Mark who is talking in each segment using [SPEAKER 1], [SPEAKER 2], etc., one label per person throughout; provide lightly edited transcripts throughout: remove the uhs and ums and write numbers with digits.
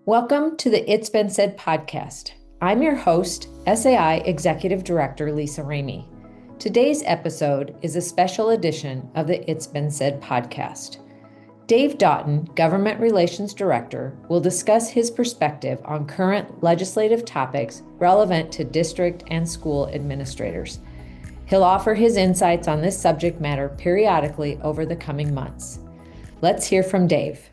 [SPEAKER 1] Welcome to the It's Been Said podcast. I'm your host, SAI Executive Director Lisa Ramey. Today's episode is a special edition of the It's Been Said podcast. Dave Daughton, Government Relations Director, will discuss his perspective on current legislative topics relevant to district and school administrators. He'll offer his insights on this subject matter periodically over the coming months. Let's hear from Dave.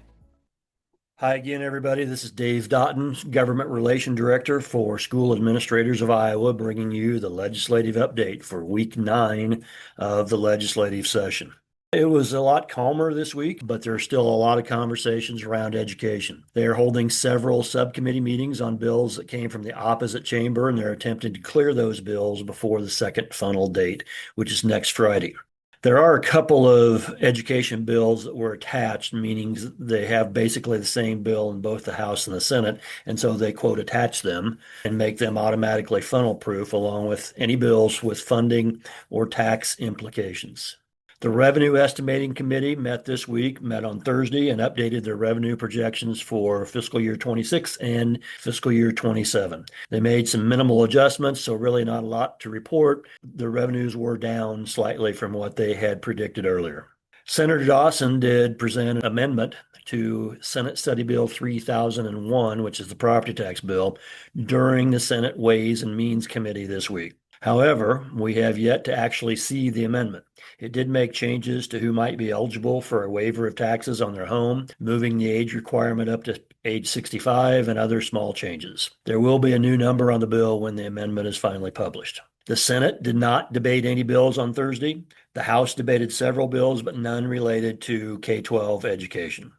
[SPEAKER 2] Hi again, everybody. This is Dave Daughton, Government Relation Director for School Administrators of Iowa, bringing you the legislative update for week 9 of the legislative session. It was a lot calmer this week, but there are still a lot of conversations around education. They are holding several subcommittee meetings on bills that came from the opposite chamber, and they're attempting to clear those bills before the second funnel date, which is next Friday. There are a couple of education bills that were attached, meaning they have basically the same bill in both the House and the Senate, and so they, quote, attach them and make them automatically funnel proof, along with any bills with funding or tax implications. The Revenue Estimating Committee met on Thursday, and updated their revenue projections for fiscal year 26 and fiscal year 27. They made some minimal adjustments, so really not a lot to report. The revenues were down slightly from what they had predicted earlier. Senator Daughton did present an amendment to Senate Study Bill 3001, which is the property tax bill, during the Senate Ways and Means Committee this week. However, we have yet to actually see the amendment. It did make changes to who might be eligible for a waiver of taxes on their home, moving the age requirement up to age 65, and other small changes. There will be a new number on the bill when the amendment is finally published. The Senate did not debate any bills on Thursday. The House debated several bills, but none related to K-12 education.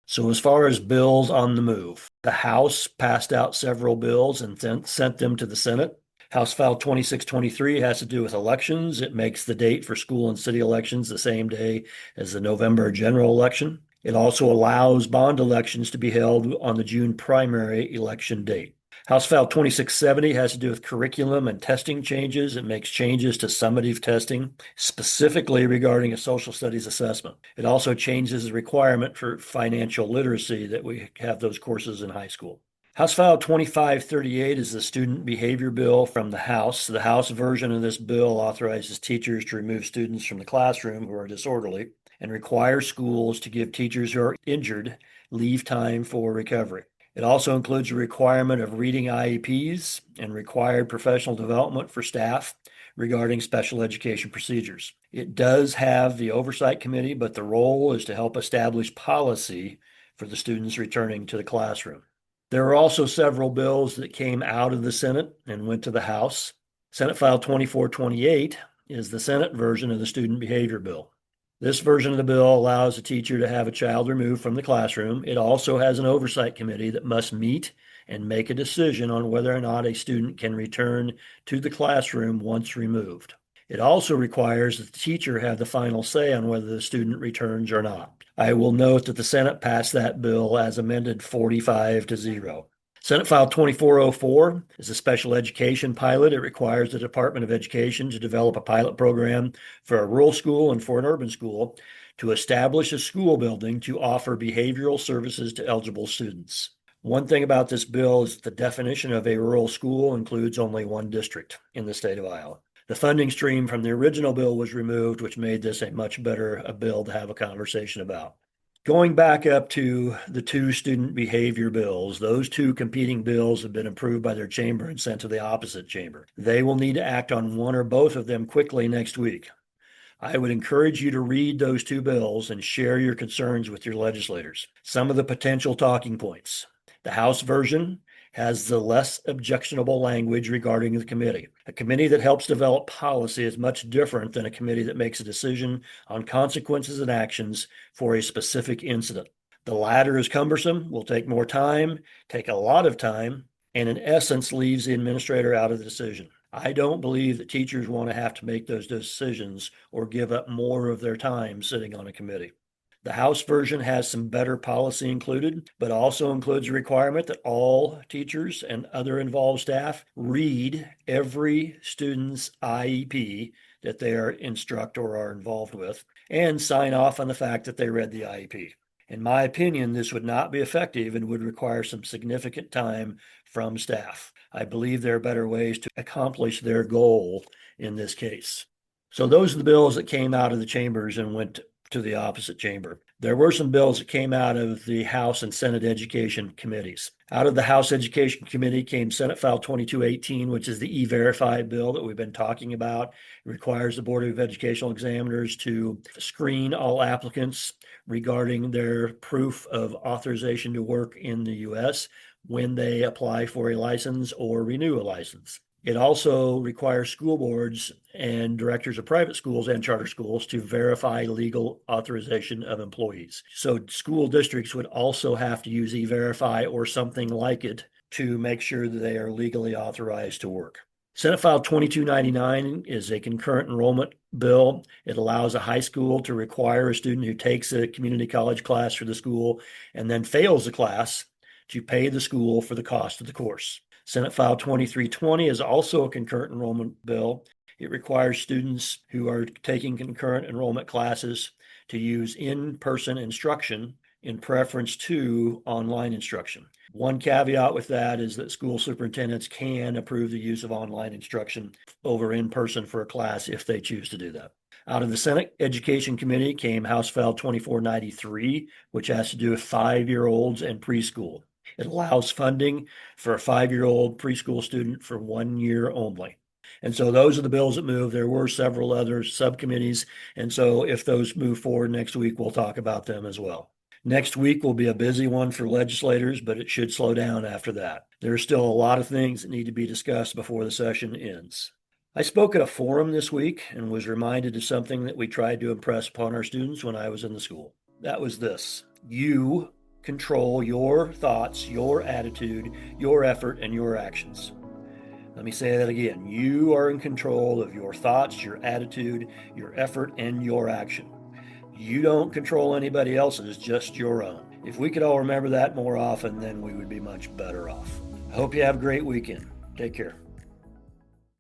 [SPEAKER 2] So as far as bills on the move, the House passed out several bills and sent them to the Senate. House File 2623 has to do with elections. It makes the date for school and city elections the same day as the November general election. It also allows bond elections to be held on the June primary election date. House File 2670 has to do with curriculum and testing changes. It makes changes to summative testing, specifically regarding a social studies assessment. It also changes the requirement for financial literacy that we have those courses in high school. House File 2538 is the student behavior bill from the House. The House version of this bill authorizes teachers to remove students from the classroom who are disorderly and requires schools to give teachers who are injured leave time for recovery. It also includes a requirement of reading IEPs and required professional development for staff regarding special education procedures. It does have the oversight committee, but the role is to help establish policy for the students returning to the classroom. There are also several bills that came out of the Senate and went to the House. Senate File 2428 is the Senate version of the student behavior bill. This version of the bill allows a teacher to have a child removed from the classroom. It also has an oversight committee that must meet and make a decision on whether or not a student can return to the classroom once removed. It also requires that the teacher have the final say on whether the student returns or not. I will note that the Senate passed that bill as amended 45-0. Senate File 2404 is a special education pilot. It requires the Department of Education to develop a pilot program for a rural school and for an urban school to establish a school building to offer behavioral services to eligible students. One thing about this bill is the definition of a rural school includes only one district in the state of Iowa. The funding stream from the original bill was removed, which made this a much better bill to have a conversation about. Going back up to the two student behavior bills, those two competing bills have been approved by their chamber and sent to the opposite chamber. They will need to act on one or both of them quickly next week. I would encourage you to read those two bills and share your concerns with your legislators. Some of the potential talking points. The House version has the less objectionable language regarding the committee. A committee that helps develop policy is much different than a committee that makes a decision on consequences and actions for a specific incident. The latter is cumbersome, will take more time, take a lot of time, and in essence leaves the administrator out of the decision. I don't believe that teachers want to have to make those decisions or give up more of their time sitting on a committee. The House version has some better policy included, but also includes a requirement that all teachers and other involved staff read every student's IEP that they are instruct or are involved with and sign off on the fact that they read the IEP. In my opinion, this would not be effective and would require some significant time from staff. I believe there are better ways to accomplish their goal in this case. So those are the bills that came out of the chambers and went to the opposite chamber. There were some bills that came out of the House and Senate Education committees. Out of the House Education Committee came Senate File 2218, which is the E-Verify bill that we've been talking about. It requires the Board of Educational Examiners to screen all applicants regarding their proof of authorization to work in the U.S. when they apply for a license or renew a license. It also requires school boards and directors of private schools and charter schools to verify legal authorization of employees. So school districts would also have to use E-Verify or something like it to make sure that they are legally authorized to work. Senate File 2299 is a concurrent enrollment bill. It allows a high school to require a student who takes a community college class for the school and then fails the class to pay the school for the cost of the course. Senate File 2320 is also a concurrent enrollment bill. It requires students who are taking concurrent enrollment classes to use in-person instruction in preference to online instruction. One caveat with that is that school superintendents can approve the use of online instruction over in-person for a class if they choose to do that. Out of the Senate Education Committee came House File 2493, which has to do with 5-year-olds and preschool. It allows funding for a 5-year-old preschool student for 1 year only. And so those are the bills that move. There were several other subcommittees. And so if those move forward next week, we'll talk about them as well. Next week will be a busy one for legislators, but it should slow down after that. There are still a lot of things that need to be discussed before the session ends. I spoke at a forum this week and was reminded of something that we tried to impress upon our students when I was in the school. That was this: you control your thoughts, your attitude, your effort, and your actions. Let me say that again. You are in control of your thoughts, your attitude, your effort, and your action. You don't control anybody else's, just your own. If we could all remember that more often, then we would be much better off. I hope you have a great weekend. Take care.